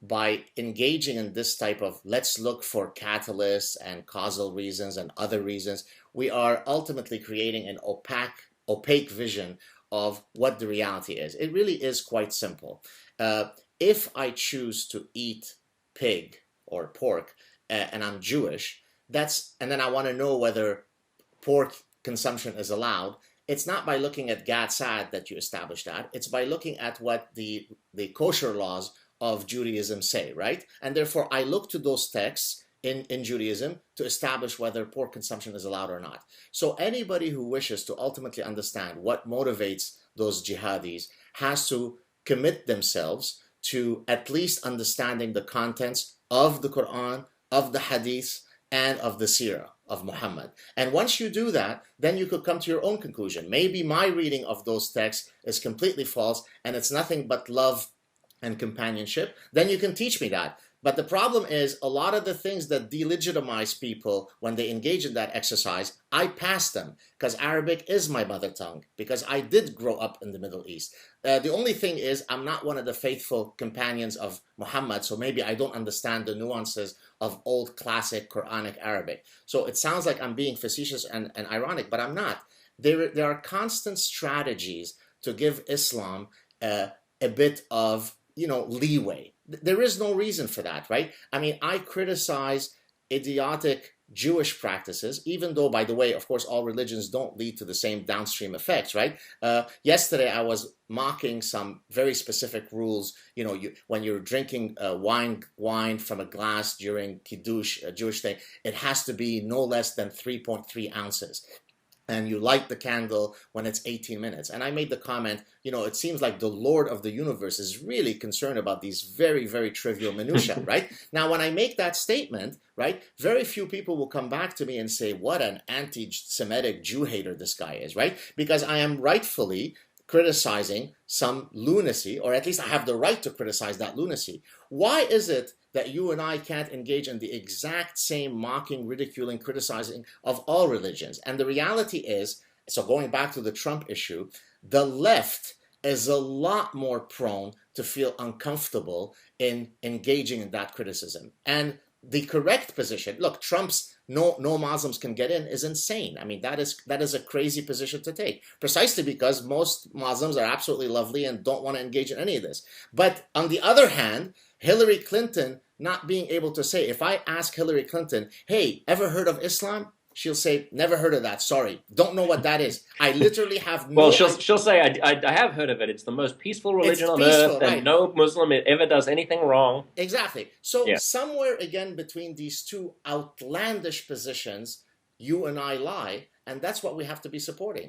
by engaging in this type of let's look for catalysts and causal reasons and other reasons, we are ultimately creating an opaque vision of what the reality is. It really is quite simple. If I choose to eat pig or pork and I'm Jewish, and then I want to know whether pork consumption is allowed. It's not by looking at Gad Saad that you establish that. It's by looking at what the kosher laws of Judaism say, right? And therefore, I look to those texts in Judaism to establish whether pork consumption is allowed or not. So anybody who wishes to ultimately understand what motivates those jihadis has to commit themselves to at least understanding the contents of the Quran, of the Hadith, and of the Sirah of Muhammad. And once you do that, then you could come to your own conclusion. Maybe my reading of those texts is completely false and it's nothing but love and companionship. Then you can teach me that. But the problem is a lot of the things that delegitimize people when they engage in that exercise, I pass them because Arabic is my mother tongue, because I did grow up in the Middle East. The only thing is I'm not one of the faithful companions of Muhammad, so maybe I don't understand the nuances of old classic Quranic Arabic. So it sounds like I'm being facetious and ironic, but I'm not. There are constant strategies to give Islam a bit of leeway. There is no reason for that, right? I mean, I criticize idiotic Jewish practices, even though, by the way, of course, all religions don't lead to the same downstream effects, right? Yesterday, I was mocking some very specific rules. When you're drinking wine from a glass during Kiddush, a Jewish thing, it has to be no less than 3.3 ounces. And you light the candle when it's 18 minutes. And I made the comment, it seems like the Lord of the universe is really concerned about these very, very trivial minutiae, right? Now, when I make that statement, right, very few people will come back to me and say, what an anti-Semitic Jew hater this guy is, right? Because I am rightfully criticizing some lunacy, or at least I have the right to criticize that lunacy. Why is it that you and I can't engage in the exact same mocking, ridiculing, criticizing of all religions? And the reality is, so going back to the Trump issue, the left is a lot more prone to feel uncomfortable in engaging in that criticism. And the correct position, look, Trump's no Muslims can get in is insane. I mean, that is a crazy position to take, precisely because most Muslims are absolutely lovely and don't want to engage in any of this. But on the other hand, Hillary Clinton not being able to say, if I ask Hillary Clinton, hey, ever heard of Islam? She'll say, never heard of that. Sorry, don't know what that is. I literally have no. Well, she'll say, I have heard of it. It's the most peaceful religion on earth, and no Muslim ever does anything wrong. Exactly. So somewhere again between these two outlandish positions, you and I lie, and that's what we have to be supporting.